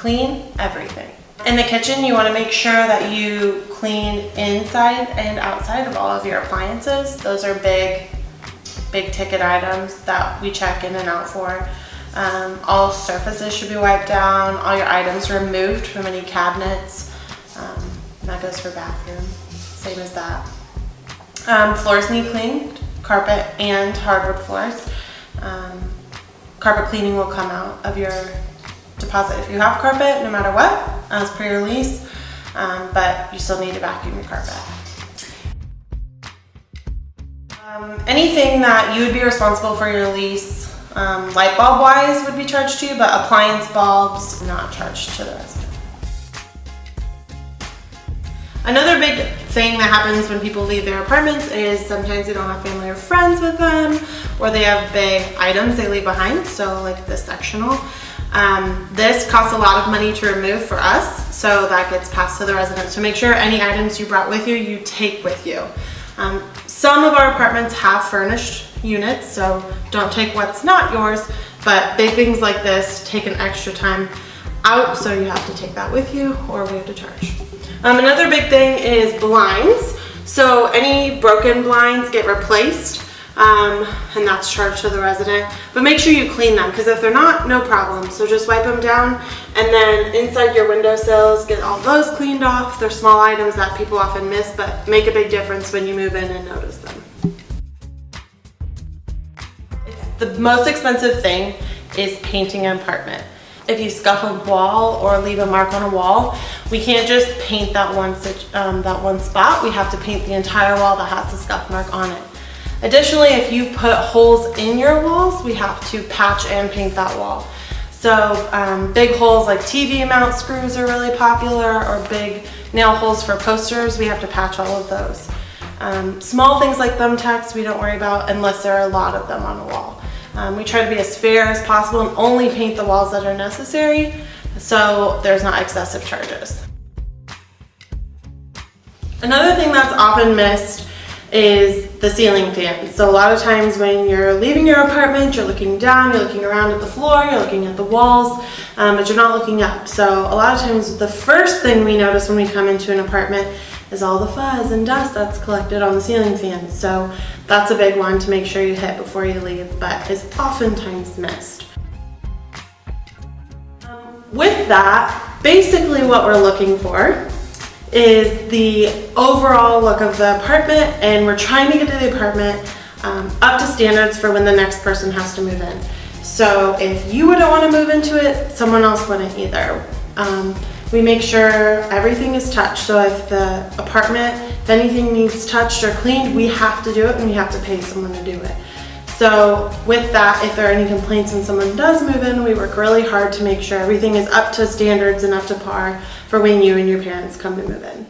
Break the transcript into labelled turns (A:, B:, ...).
A: Clean everything. In the kitchen, you want to make sure that you clean inside and outside of all of your appliances. Those are big ticket items that we check in and out for. All surfaces should be wiped down, all your items removed from any cabinets. That goes for bathroom, same as that. Floors need cleaned, carpet and hardwood floors. Carpet cleaning will come out of your deposit if you have carpet, no matter what, as per your lease, but you still need to vacuum your carpet. Anything that you would be responsible for your lease, light bulb wise, would be charged to you, but appliance bulbs not charged to the resident. Another big thing that happens when people leave their apartments is sometimes they don't have family or friends with them, or they have big items they leave behind, so like this sectional. This costs a lot of money to remove for us, so that gets passed to the residents. So make sure any items you brought with you, you take with you. Some of our apartments have furnished units, so don't take what's not yours, but big things like this take an extra time out, so you have to take that with you or we have to charge. Another big thing is blinds. So any broken blinds get replaced, and that's charged to the resident. But make sure you clean them, because if they're not, no problem. So just wipe them down, and then inside your windowsills, get all those cleaned off. They're small items that people often miss, but make a big difference when you move in and notice them. The most expensive thing is painting an apartment. If you scuff a wall or leave a mark on a wall, we can't just paint that one spot. We have to paint the entire wall that has the scuff mark on it. Additionally, if you put holes in your walls, we have to patch and paint that wall. So big holes like TV mount screws are really popular, or big nail holes for posters, we have to patch all of those. Small things like thumbtacks we don't worry about unless there are a lot of them on a wall. We try to be as fair as possible and only paint the walls that are necessary, so there's not excessive charges. Another thing that's often missed is the ceiling fans. So a lot of times when you're leaving your apartment, you're looking down, you're looking around at the floor, you're looking at the walls, but you're not looking up. So a lot of times the first thing we notice when we come into an apartment is all the fuzz and dust that's collected on the ceiling fans. So that's a big one to make sure you hit before you leave, but is oftentimes missed. With that, basically what we're looking for is the overall look of the apartment, and we're trying to get the apartment up to standards for when the next person has to move in. So if you wouldn't want to move into it, someone else wouldn't either. We make sure everything is touched. So if the apartment, if anything needs touched or cleaned, we have to do it and we have to pay someone to do it. So with that, if there are any complaints when someone does move in, we work really hard to make sure everything is up to standards and up to par for when you and your parents come to move in.